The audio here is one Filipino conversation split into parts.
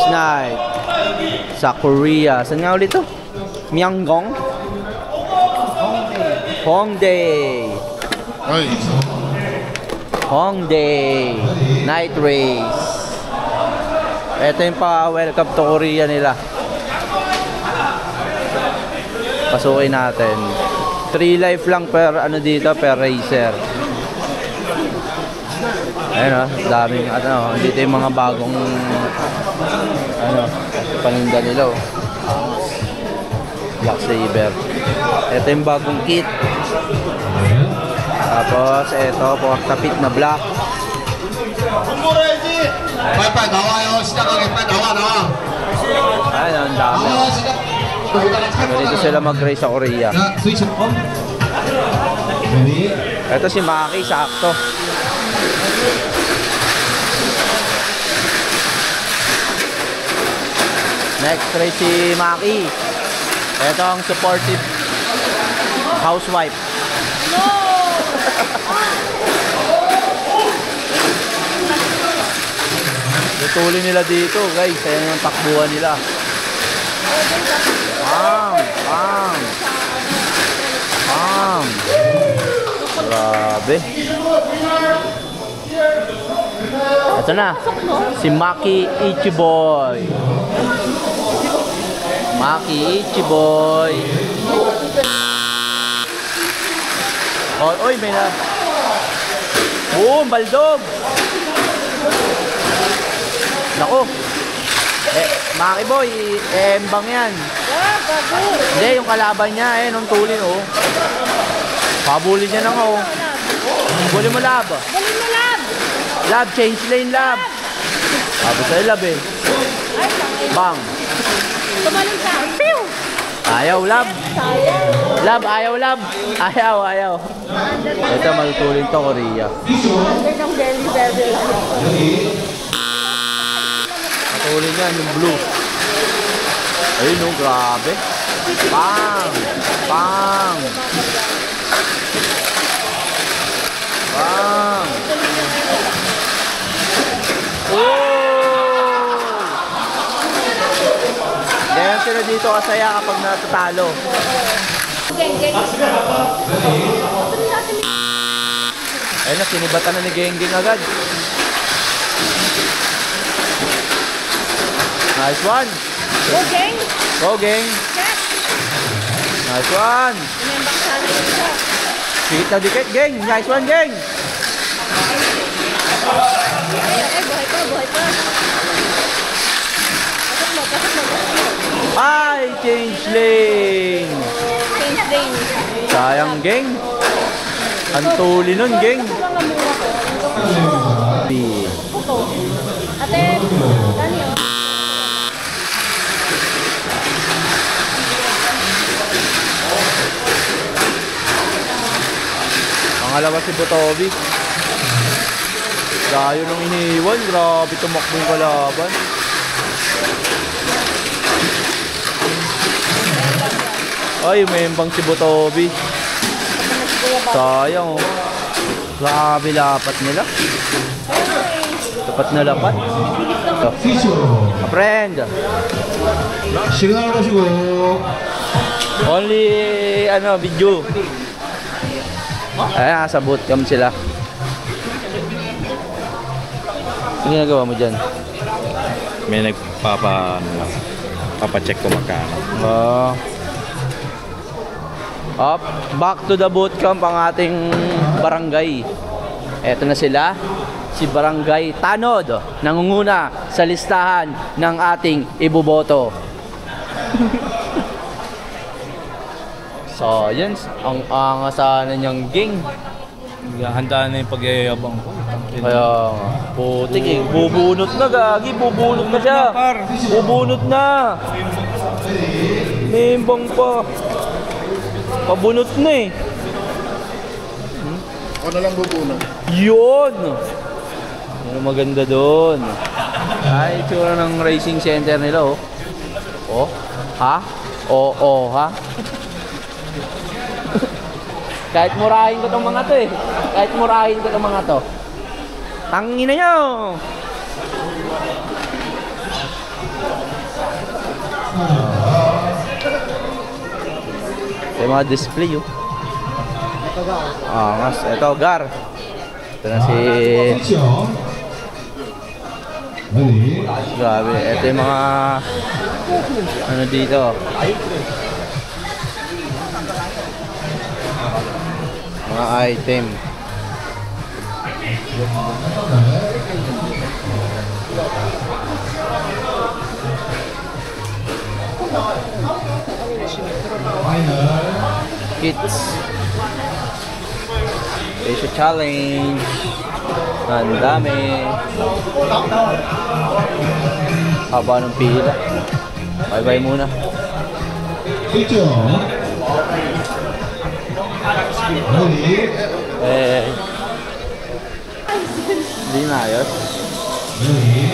night sa Korea. Saan nga ulit to? Myeongdong? Hongdae. Hongdae night race. Ito yung pa-welcome to Korea nila. Pasukin natin. 3 life lang per ano dito, per racer. Ayun o, daming ano, dito yung mga bagong ano, paninda nila o. Black Saber. Ito yung bagong kit. Tapos ito, tapit na black. 빨리 나와요. 시작하게 빨리 나와. Ayun, ang dami. Dito sila mag-race sa Korea. 자, 스위치 온. 레디. Ito si Maki, sakto. Next race si Maki. Ito ang supportive housewife. No! Tutulin nila dito, guys. Ayan yung takbuhan nila. Bam! Grabe. Ito na. Si Maki Ichiboy. Maki Ichiboy. Oy, may na. Boom! Baldog! Naku! Maki Boy, embang yan. Hindi, yung kalaban niya, nung tulin, oh. Pabuli niya na nga, oh. Buli mo, Lab. Buli mo, Lab. Lab, change lane, Lab. Sabi sa'yo, Lab, eh. Bang. Tumalong ka. Pew! Ayaw, Lab. Sayang. Lab, ayaw, Lab. Ayaw. Ito, matutulin to, Korea. Under ng belly bevel. Matulin yan, yung blue. Ayun, oh, grabe. Bang! Bang! Bang! Oh! Ganyan sila dito kasaya kapag natatalo. Geng. Ayun na, sinibatan na ni Gengging agad. Nice one! Go, Geng. Go, Geng! Nice one! Inembak sana yun siya. Sikit na dikit, Geng! Nice one, Geng! Buhay pa. Pasok mo. Ay! Change lane! Change lane. Sayang, Geng! Ang tuli nun, Geng! Puto. Ate, Dani, oh. Pangalawa si Butobi. Layo nung iniwan. Grabe tumakbong kalaban. Ay, mayembang si Butobi. Sayang, oh. Grabe lapat nila. Lapat na lapat. Friend. 시그널 보시고. Only, video. Ay, sa bootcamp sila. Ano ginagawa mo dyan? May papacheck ko magkano. Up, back to the bootcamp ang ating barangay. Eto na sila, si Barangay Tanod, nangunguna sa listahan ng ating iboboto. So, yan, ang angasahan niyang ging. Handa na yung pagyayabang ko. Kaya, putik eh, bubunot na gagi, bubunot na siya. Bubunot na. Mimbang pa. Pabunot na eh. Ako na lang bubunot. Yun! Ano maganda doon? Ay, itsura ng racing center nila, oh. Oh? Ha? Oo, ha? Kahit murahin ko itong mga to, eh. Kahit murahin ko itong mga to. Tangina nyo! Ito yung mga display, oh. Angas. Ito, Gar. Ito na si... Ready? Grabe. Ito yung mga... Ano dito? Mga item. Kids. Asia Challenge. Ang dami. Haba ng pila. Bye-bye muna. Picture. Ready? Hindi na ayos. Ready?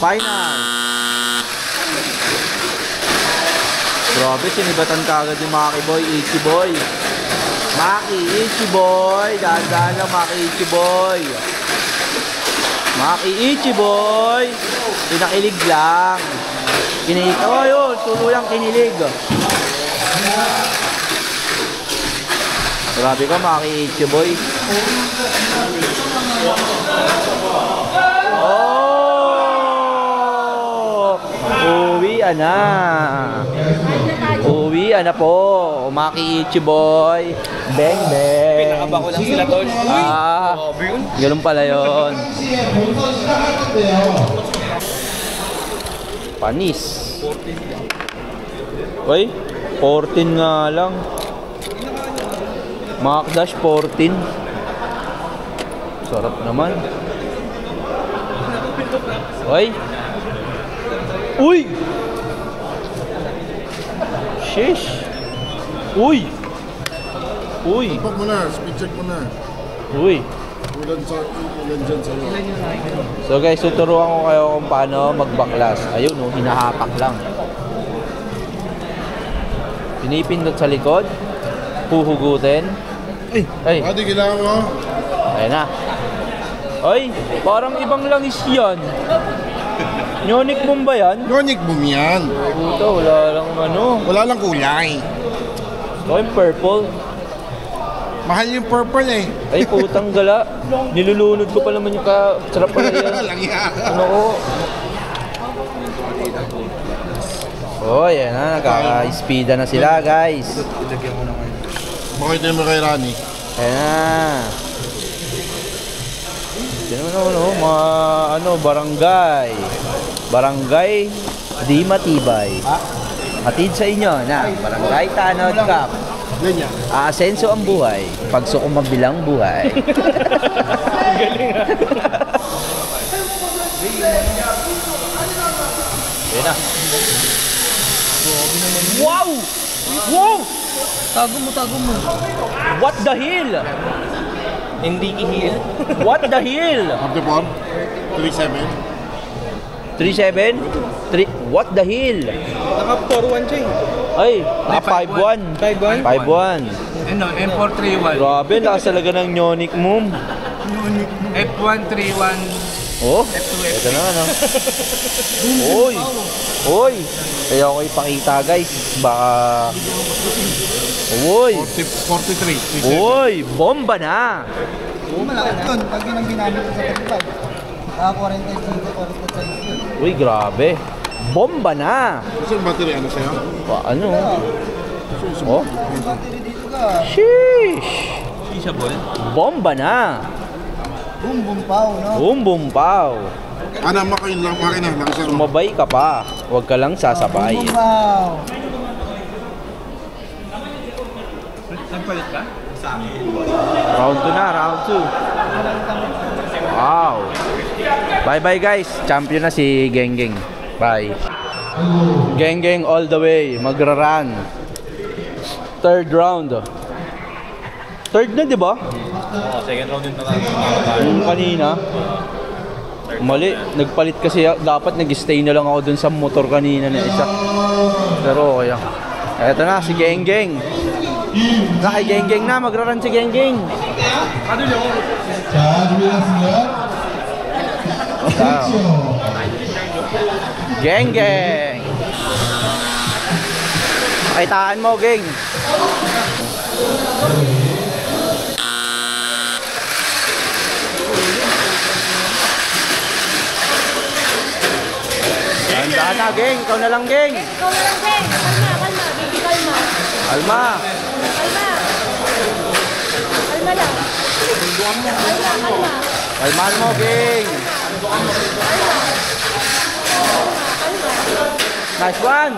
Final! Grabe, sinibatan ka agad yung Maki Boy, Ichi Boy. Maki, Ichi Boy. Dahan-dahan lang, Maki, Ichi Boy. Maki, Ichi Boy. Pinakilig lang. Kinilig. Oh, yun. Tuluyang kinilig. Grabe ka, Maki, Ichi Boy. Oh! Uwian na. Uwian na po. Maki, Ichi Boy. Bang, bang. Pinakaba ko lang sila, tol. Ganun pala yun. Panis. Uy, 14 nga lang. Macdash 14. Sarap naman. Uy. Uy. Sheesh. Uy. Uy. Check mo na, speed check mo na. Uy. Ulan dyan sa'yo. So guys, tuturuan ko kayo kung paano magbaklas. Ayun, oh, hinahapak lang. Pinipindot sa likod. Huhugutin. Ay. Ate, kailangan mo. Ayun na. Ay, parang ibang langis yan. Nyonik mo ba yan? Yonic boom yan. Puta, wala lang ano. Wala lang kulay. Ito yung purple. Mahal yung purple eh. Ay, putang gala. Nilulunod ko pa naman yung sarap pala yan. Lang yan. Ano ko? Oh, yan na. Nagkaka-speeda na sila, guys. Makita mo kay Rani. Ayan na. Yan naman mga barangay. Barangay Di Matibay. Hatid sa inyo na Barangay Tanod Cup. Ganyan. Aasenso ang buhay. Pagsuko mabilang buhay. Galing ah. Ayan na. Wow! Wow! Tago mo. What the hell? Hindi kihil. What the hell? After 4, 37. 3-7? What the hell? Naka 4-1 siya eh. Ay, naka 5-1. 5-1? 5-1. Ano, M431. Grabe, lakas talaga ng Nyonic mo. F131. Oh, ito na ano. Oy! Oy! Kaya ako ipakita guys. Baka... Oy! 43. Oy! Bomba na! Malaki yun. Pag yun ang ginamit ko sa pagpag. 45, 45 Uy, grabe. Bomba na! Kasi yung battery ano sa'yo? Ano? Oh? battery dito ka. Sheesh! Isabol. Bomba na! Boom, boom, pow, no? Boom, boom, pow! Ano, makina lang sa'yo. Sumabay ka pa. Huwag ka lang sasabay. Boom, boom, pow. Nagpalit ka? Sa akin. Round 2 na, round 2. Wow! Bye-bye guys. Champion na si Genggeng. Bye. Genggeng all the way. Magra-run. Third round. Third na, di ba? Second round din Yung kanina. Mali. Nagpalit kasi. Dapat nag-stay na lang ako dun sa motor kanina na isa. Pero okay. Eto na, si Genggeng. Kay Genggeng na. Magra-run si Genggeng. 자, 준비됐습니다. Genggeng. Pakitaan mo, Geng. Tandaan na, Geng. Ikaw na lang, Geng. Ikaw na lang, Geng. Kalma, kalma. Baby, kalma. Alma. Kalma. Kalma lang. Kalma, kalma. Kalmaan mo, Geng. Nice one.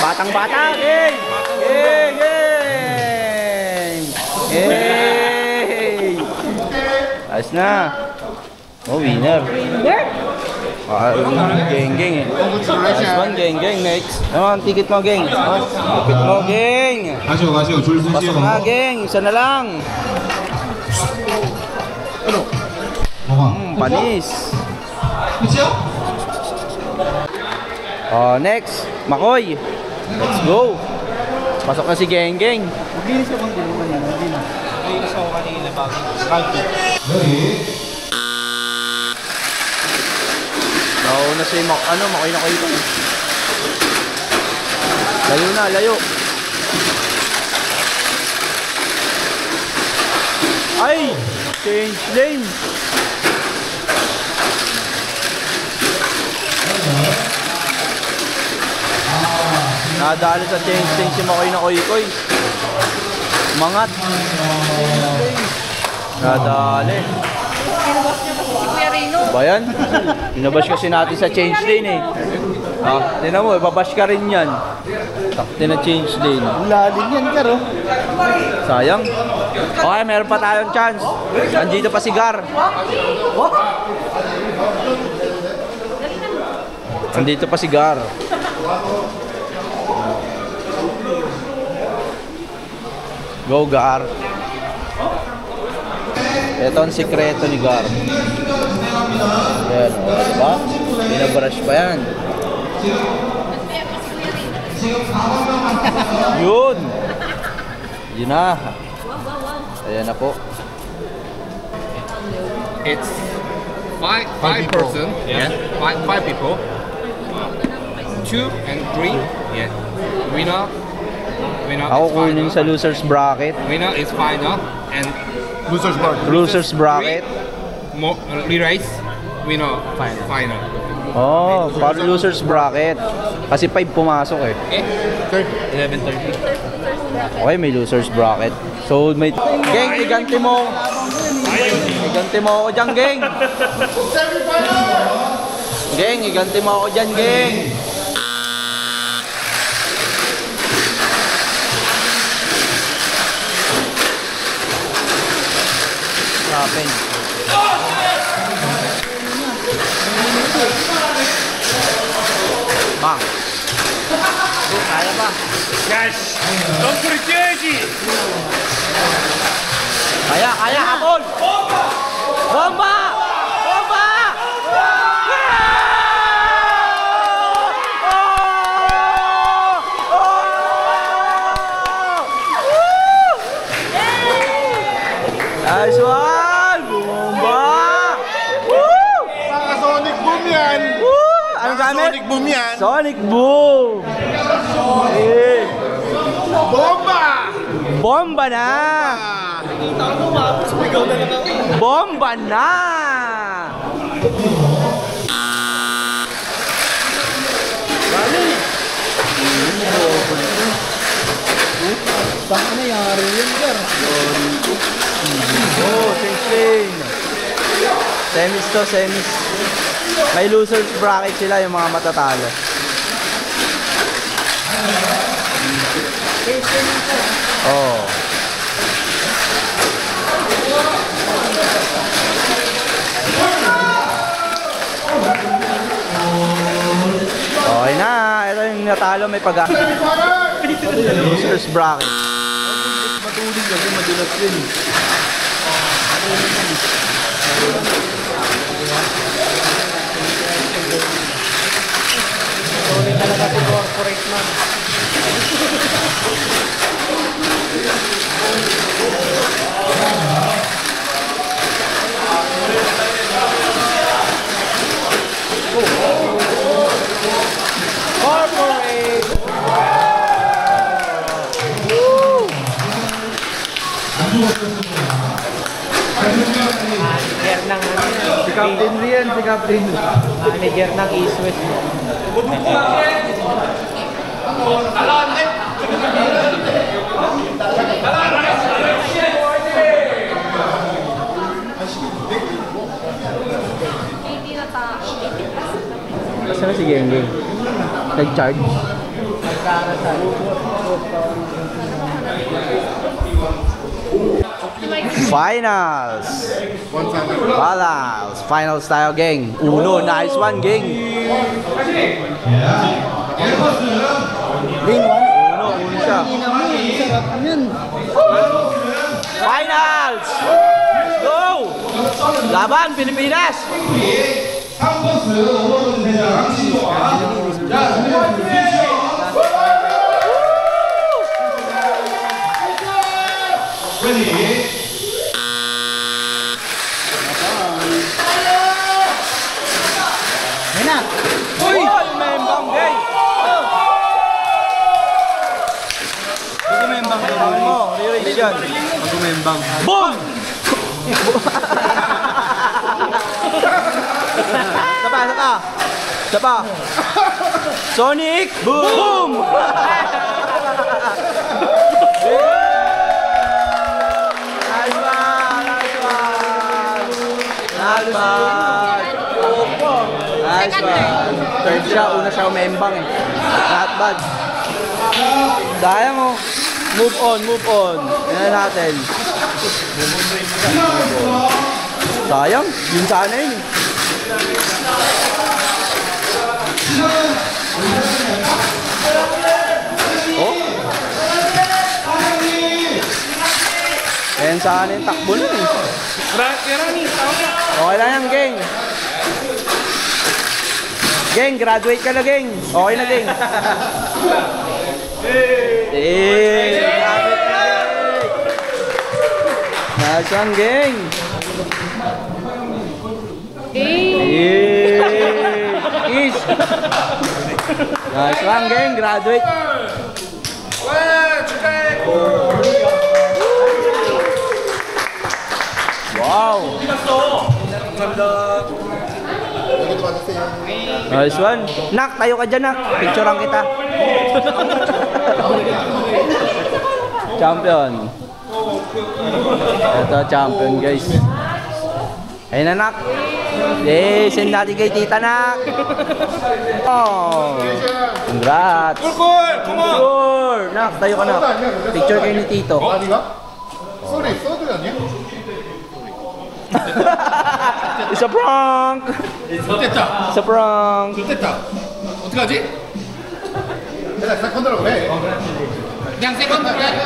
Batang-bata, Geng. Geng, Geng. Hey. Ayos na. Oh, winner. Geng, Geng eh. Nice one, Geng, Geng. Next. Naman, ticket mo, Geng. Ticket mo, Geng. 가시오 가시오 줄 Pasok 서시오. na, Geng. Isa na lang. 뭐가? Panis. 끝이야? Oh, next. Makoy. Let's go. Pasok na si Geng, Geng. Maglinis ako ng dinuman yan. Hindi na. Naiinis ako kanina bago. Kalki. 여기. Nauna si Makoy na kayo. Layo na, layo. Ay! Change lane. Nadali sa change lane si Makoy na Koy. Mangat. Nadali. Kuya Rino. Ba yan? Binabash kasi natin sa change lane eh. Ah, tinan mo, ibabash ka rin yan. Takti na change lane. Lalim yan, Karo. Sayang. Okay, meron pa tayong chance. Andito pa si Gar. Andito pa si Gar. Go, Gar. Ito ang sikreto ni Gar. Yan, o, diba? Binabrush pa yan. Yun! Yun na. Ayan na po. It's five person. Yeah. Five people. 2 and 3. Yeah. Winner. Ako is kunin final. sa loser's bracket. Winner is final and 루저스 bar. Loser's bracket. re-race. Winner final. Oh, para loser's bracket. Kasi 5 pumasok eh. 11:30. Okay, may loser's bracket. So, may... Geng, iganti mo. Iganti mo ako dyan, Geng. Geng, iganti mo ako dyan, Geng. Happen. Bang. Kaya ba? 점프를 뛰어야지. Kaya, habol! Bomba! Bomba! Nice one! Bomba! Woo! Baka Sonic Boom yan. Woo! Anong gamit? Sonic Boom yan. Sonic Boom! Eh, Bomba! bomba na! Bomba na! Saan ka na yari yan, Kar? Oh, same. Semis to, semis. May losers bracket sila, yung mga matatalo. Oh. Okay na, ito yung natalo, may pag losers bracket. Matulig kasi madulas yun. Solid talaga si corporate man. Corporate! ng ano yan. Si Captain Lee yan, si Captain. Manager ng East West. Hindi na ta. Saan na si Geng? Nag-charge? Finals! Finals tayo, Geng. Uno, nice one, Geng. Uno siya. Finals! Let's go! Laban, Pilipinas! Uy! Membang, Geng! Pag-umembang daw mo, re-raise yan. Pag-umembang. Boom! Sapa. Sonic! Boom! Nice one! Third siya, una siya umembang eh. Not bad. Sayang oh. Move on. Yan natin. Sayang, yun sana yun. Oh. Ayan sana yung takbo nun eh. Okay lang yan, Geng. Geng, graduate ka na, Geng. Okay na, Geng. Graduate na, Geng. Nice one, Geng. Is. Nice one, Geng. Graduate. Wow. Nice one. Nak, tayo ka dyan, Nak. Picturean kita. Champion. Ito, champion, guys. Ayun na, Nak. Yay, send natin kay Tita, Nak. Oh. Congrats. Sure. Nak, tayo ka, Nak. Picture kayo ni Tito. 아니가? 소리 아니야? It's a prank. 됐다. It's a prank. 됐다. 어떡하지? 내가 세컨드로 그래. 그냥 세컨드로 해.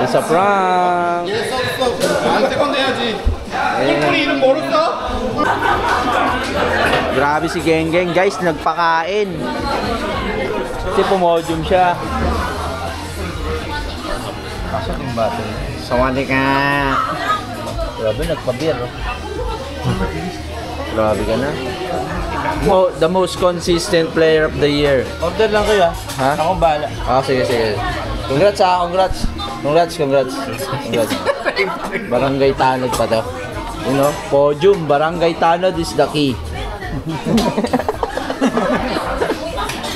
It's a prank. 얘 썼어. 안 세컨드 해야지. 꿀꿀이 이름 모르겠어? Grabe si Geng Geng, guys, nagpakain. Kasi pumodium siya. Kasan yung bato? Sawali ka. Grabe, nagpabir. Grabe ka na. The most consistent player of the year. Order lang kayo Ha? Akong bahala. Sige. Congrats ha, congrats. Barangay Tanod pa to. You know, podium, Barangay Tanod is the key.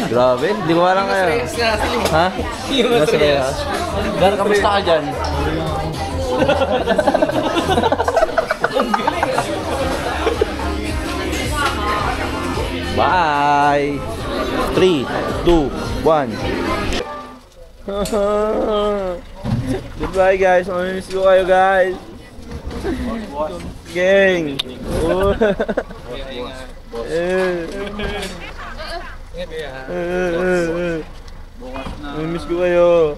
Grabe, hindi ko alam kayo. Ha? Masaya. Gar, kamusta ka dyan? Bye! 3, 2, 1. Goodbye guys, mamimiss ko kayo guys. Gang! Mamimiss ko kayo.